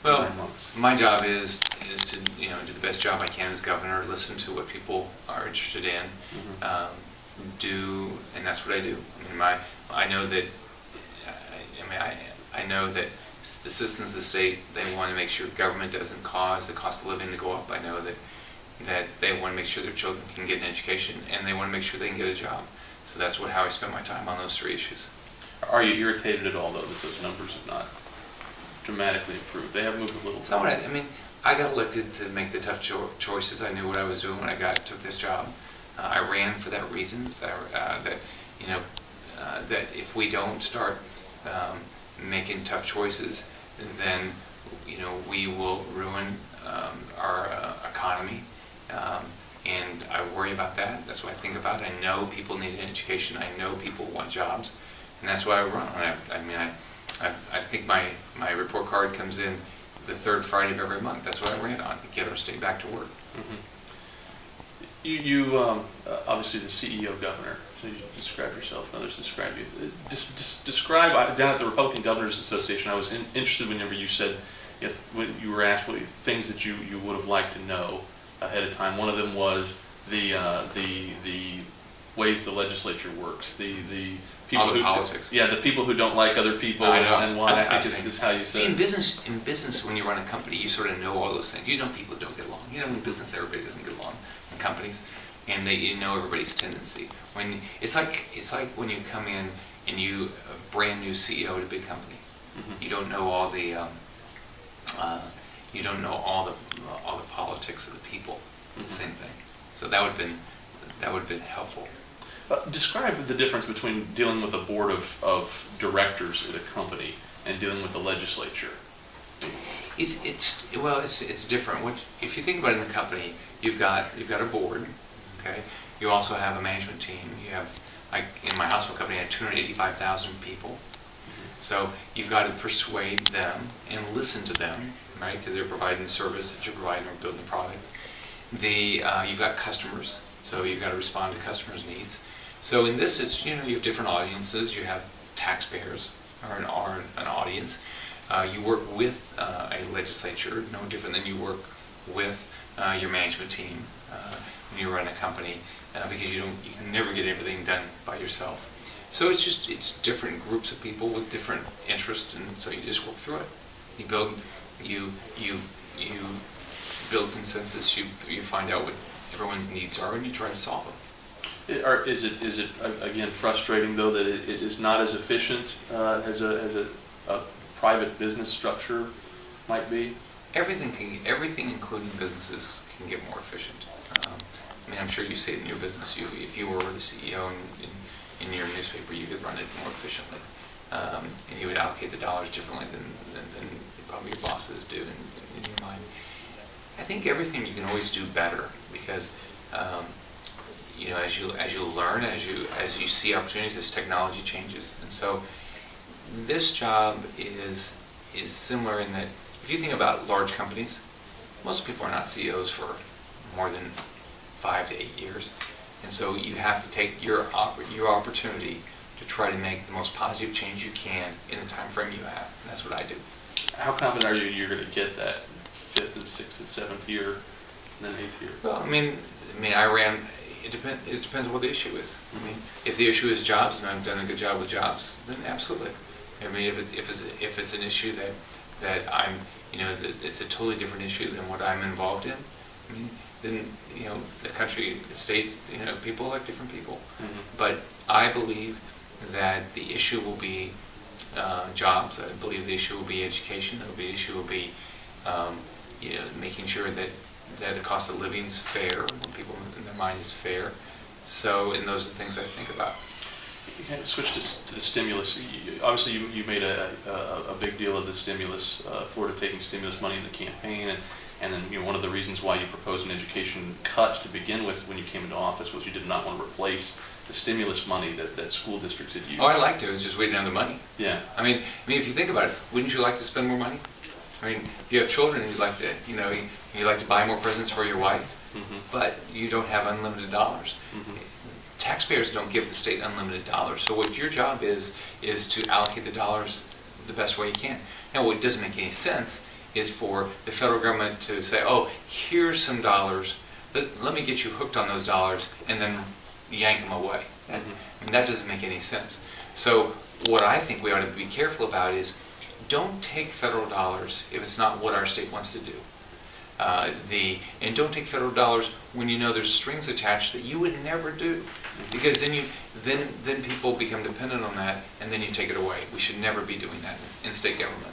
Well, 9 months? my job is to do the best job I can as governor, listen to what people are interested in, and that's what I do. I mean, I know that I know that the citizens of the state, they want to make sure government doesn't cause the cost of living to go up. I know that they want to make sure their children can get an education, and they want to make sure they can get a job. So that's how I spend my time on those three issues. Are you irritated at all, though, that those numbers have not dramatically improved? They have moved a little. Somewhat. I mean, I got elected to make the tough choices. I knew what I was doing when I took this job. I ran for that reason. That if we don't start making tough choices, then we will ruin our economy. And I worry about that. That's what I think about. I know people need an education. I know people want jobs, and that's why I run. I think my report card comes in the third Friday of every month. That's what I ran on, to get our state back to work. You obviously the CEO governor, so you describe yourself, and others describe you. Describe, down at the Republican Governors Association, I was interested whenever you said, when you were asked what things that you would have liked to know ahead of time. One of them was the ways the legislature works, the people all the politics. Yeah, the people who don't like other people, and why. I think is how you said. See, in business, when you run a company, you sort of know all those things. You know people don't get along. In business, everybody doesn't get along in companies, and you know everybody's tendency. When it's like when you come in and you a brand new CEO at a big company, you don't know all the politics of the people. It's the same thing. So that would have been helpful. Describe the difference between dealing with a board of directors at a company and dealing with the legislature. It's different. If you think about it in a company, you've got a board. Okay. You also have a management team. You have, like in my hospital company, I had 285,000 people. So you've got to persuade them and listen to them, right? Because they're providing the service that you're providing or building a product. You've got customers, so you've got to respond to customers' needs. So in this, it's you have different audiences. You have taxpayers or an audience. You work with a legislature, no different than you work with your management team when you run a company, because you can never get everything done by yourself. So it's different groups of people with different interests, and so you just work through it. You build consensus. You find out what everyone's needs are, and you try to solve them. Is it again frustrating though that it is not as efficient as a private business structure might be? Everything, including businesses, can get more efficient. I'm sure you see it in your business. If you were the CEO in your newspaper, you could run it more efficiently, and you would allocate the dollars differently than probably your bosses do in your mind. I think everything you can always do better, because as you learn, as you see opportunities, as technology changes. And so this job is similar in that if you think about large companies, most people are not CEOs for more than 5 to 8 years. And so you have to take your opportunity to try to make the most positive change you can in the time frame you have. And that's what I do. How confident are you you're going to get that 5th and 6th and 7th year and then 8th year? Well, I ran. It depends on what the issue is. If the issue is jobs, and I've done a good job with jobs, then absolutely. If it's an issue that I'm, that it's a totally different issue than what I'm involved in, then the country, the states, people like different people. But I believe that the issue will be jobs. I believe the issue will be education. The issue will be making sure that the cost of living is fair, when people in their mind is fair. So, and those are the things I think about. You kind of switch to the stimulus. Obviously, you made a big deal of the stimulus, Florida taking stimulus money in the campaign, and then one of the reasons why you proposed an education cut to begin with when you came into office was you did not want to replace the stimulus money that school districts had used. Oh, I like to. It's just waiting on the money. Yeah. If you think about it, wouldn't you like to spend more money? If you have children, you'd like to, you like to buy more presents for your wife, but you don't have unlimited dollars. Taxpayers don't give the state unlimited dollars. So what your job is to allocate the dollars the best way you can. Now, what doesn't make any sense is for the federal government to say, oh, here's some dollars, let me get you hooked on those dollars, and then yank them away. I mean, that doesn't make any sense. So what I think we ought to be careful about is don't take federal dollars if it's not what our state wants to do. And don't take federal dollars when you know there's strings attached that you would never do, because then people become dependent on that, and then you take it away. We should never be doing that in state government.